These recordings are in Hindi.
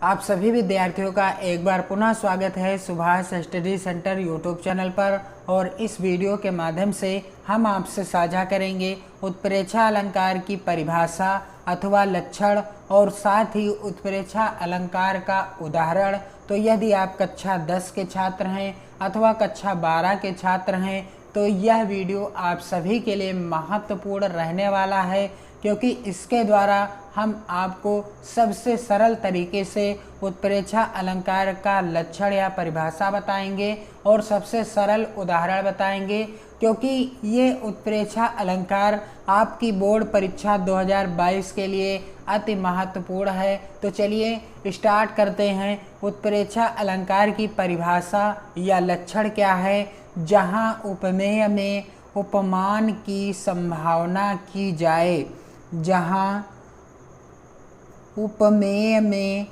आप सभी विद्यार्थियों का एक बार पुनः स्वागत है Subhash study centre YouTube channel पर। और इस वीडियो के माध्यम से हम आपसे साझा करेंगे उत्प्रेक्षा अलंकार की परिभाषा अथवा लक्षण और साथ ही उत्प्रेक्षा अलंकार का उदाहरण। तो यदि आप कक्षा 10 के छात्र हैं अथवा कक्षा 12 के छात्र हैं तो यह वीडियो आप सभी के लिए महत्वपूर्ण रहने वाला है, क्योंकि इसके द्वारा हम आपको सबसे सरल तरीके से उत्प्रेक्षा अलंकार का लक्षण या परिभाषा बताएंगे और सबसे सरल उदाहरण बताएंगे, क्योंकि ये उत्प्रेक्षा अलंकार आपकी बोर्ड परीक्षा 2022 के लिए अति महत्वपूर्ण है। तो चलिए स्टार्ट करते हैं। उत्प्रेक्षा अलंकार की परिभाषा या लक्षण क्या है? जहाँ उपमेय में उपमान की संभावना की जाए, जहाँ उपमेय में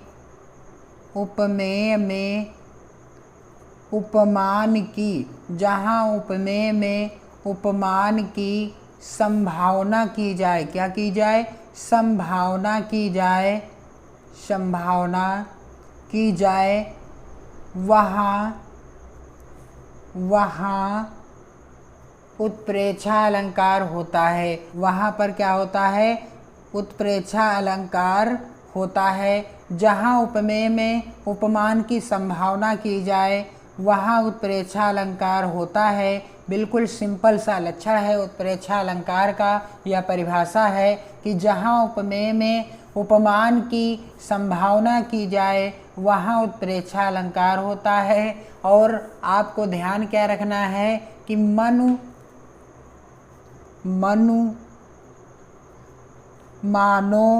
उपमान की, जहाँ उपमेय में उपमान की संभावना की जाए, क्या की जाए? संभावना की जाए, संभावना की जाए, वहाँ उत्प्रेक्षा अलंकार होता है। वहाँ पर क्या होता है? उत्प्रेक्षा अलंकार होता है। जहाँ उपमेय में उपमान की संभावना की जाए वहाँ उत्प्रेक्षा अलंकार होता है। बिल्कुल सिंपल सा लक्षण है उत्प्रेक्षा अलंकार का। यह परिभाषा है कि जहाँ उपमेय में उपमान की संभावना की जाए वहाँ उत्प्रेक्षा अलंकार होता है। और आपको ध्यान क्या रखना है कि मनु मानो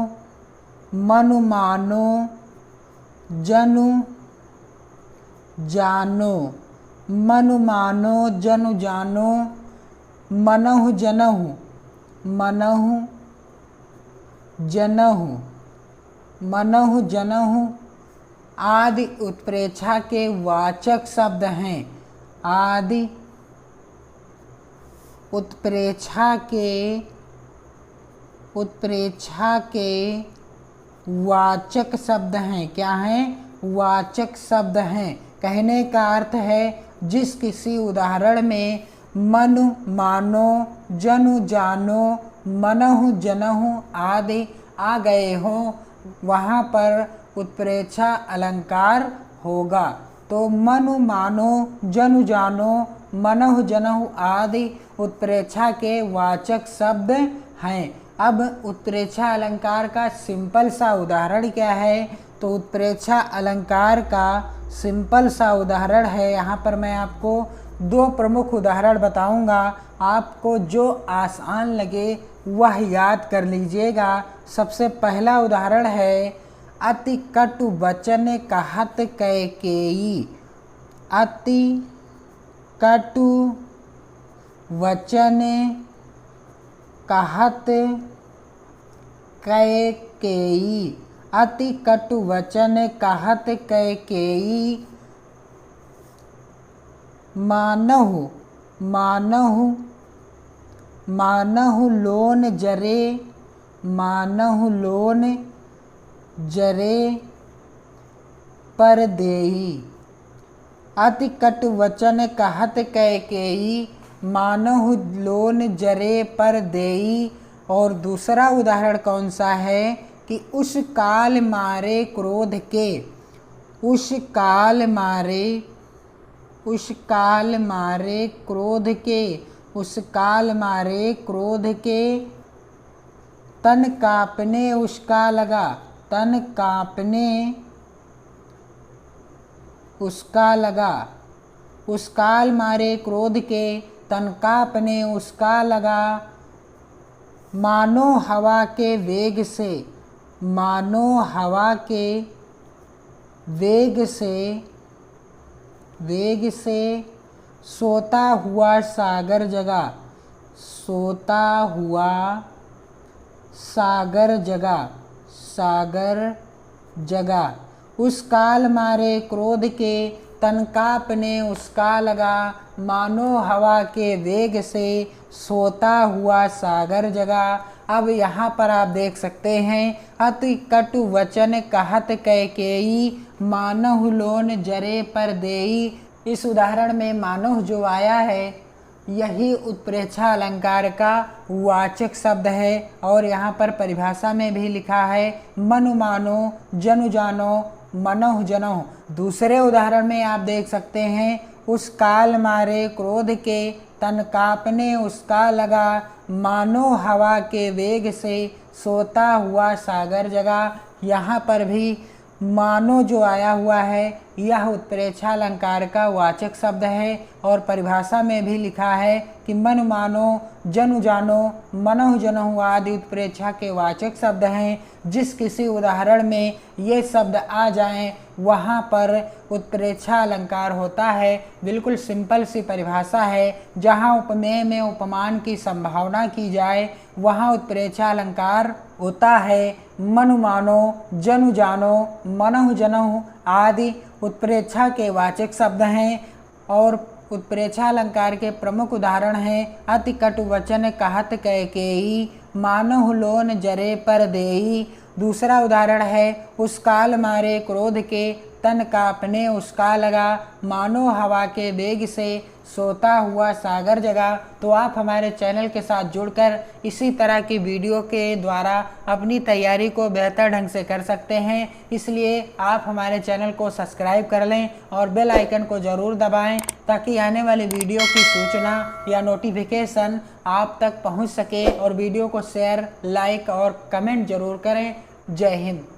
जनु जानो, मनु मानो जनु जानो, मनहु जनहु आदि उत्प्रेक्षा के वाचक शब्द हैं। आदि उत्प्रेक्षा के वाचक शब्द हैं। क्या हैं? वाचक शब्द हैं। कहने का अर्थ है जिस किसी उदाहरण में मनु मानो जनु जानो मनहु जनहु आदि आ गए हों वहाँ पर उत्प्रेक्षा अलंकार होगा। तो मनु मानो जनु जानो मनहु जनहु आदि उत्प्रेक्षा के वाचक शब्द हैं। अब उत्प्रेक्षा अलंकार का सिंपल सा उदाहरण क्या है? तो उत्प्रेक्षा अलंकार का सिंपल सा उदाहरण है, यहाँ पर मैं आपको दो प्रमुख उदाहरण बताऊंगा। आपको जो आसान लगे वह याद कर लीजिएगा। सबसे पहला उदाहरण है अति कटु वचन कहत कैकेयी। अति कटु वचन कहत कैकेयी। अति कटु वचन कहत कैकेयी। मानहु लोन जरे पर देई। अति कटु वचन कहत कैकेयी, मानहु लोन जरे पर देई। और दूसरा उदाहरण कौन सा है कि उस काल मारे क्रोध के, उस काल मारे क्रोध के तन कांपने उसका लगा, तन कांपने उसका लगा। उस काल मारे क्रोध के तन कांपने उसका लगा। मानो हवा के वेग से, मानो हवा के वेग से सोता हुआ सागर जगा, सोता हुआ सागर जगा। उस काल मारे क्रोध के तन कांपने उसका लगा, मानो हवा के वेग से सोता हुआ सागर जगा। अब यहाँ पर आप देख सकते हैं, अति कटु वचन कहत कैकेयी, मानहु लोन जरे पर देई। इस उदाहरण में मानव जो आया है यही उत्प्रेक्षा अलंकार का वाचक शब्द है और यहाँ पर परिभाषा में भी लिखा है मनु मानो जनु जानो मनोह जनोह। दूसरे उदाहरण में आप देख सकते हैं, उस काल मारे क्रोध के तन कांपने उसका लगा, मानो हवा के वेग से सोता हुआ सागर जगा। यहाँ पर भी मानो जो आया हुआ है यह उत्प्रेक्षा अलंकार का वाचक शब्द है और परिभाषा में भी लिखा है कि मन मानो जनु जानो मनोह जनोह आदि उत्प्रेक्षा के वाचक शब्द हैं। जिस किसी उदाहरण में ये शब्द आ जाएं वहाँ पर उत्प्रेक्षा अलंकार होता है। बिल्कुल सिंपल सी परिभाषा है, जहाँ उपमेय में उपमान की संभावना की जाए वहाँ उत्प्रेक्षा अलंकार होता है। मनु मानो जनु जानो मनहु जनहु आदि उत्प्रेक्षा के वाचक शब्द हैं और उत्प्रेक्षा अलंकार के प्रमुख उदाहरण हैं अति कटु वचन कहत कैकेयी, मानहु लोन जरे पर देई। दूसरा उदाहरण है, उस काल मारे क्रोध के तन कांपने उसका लगा, मानो हवा के वेग से सोता हुआ सागर जगा। तो आप हमारे चैनल के साथ जुड़कर इसी तरह की वीडियो के द्वारा अपनी तैयारी को बेहतर ढंग से कर सकते हैं। इसलिए आप हमारे चैनल को सब्सक्राइब कर लें और बेल आइकन को ज़रूर दबाएं ताकि आने वाली वीडियो की सूचना या नोटिफिकेशन आप तक पहुंच सके। और वीडियो को शेयर, लाइक और कमेंट ज़रूर करें। जय हिंद।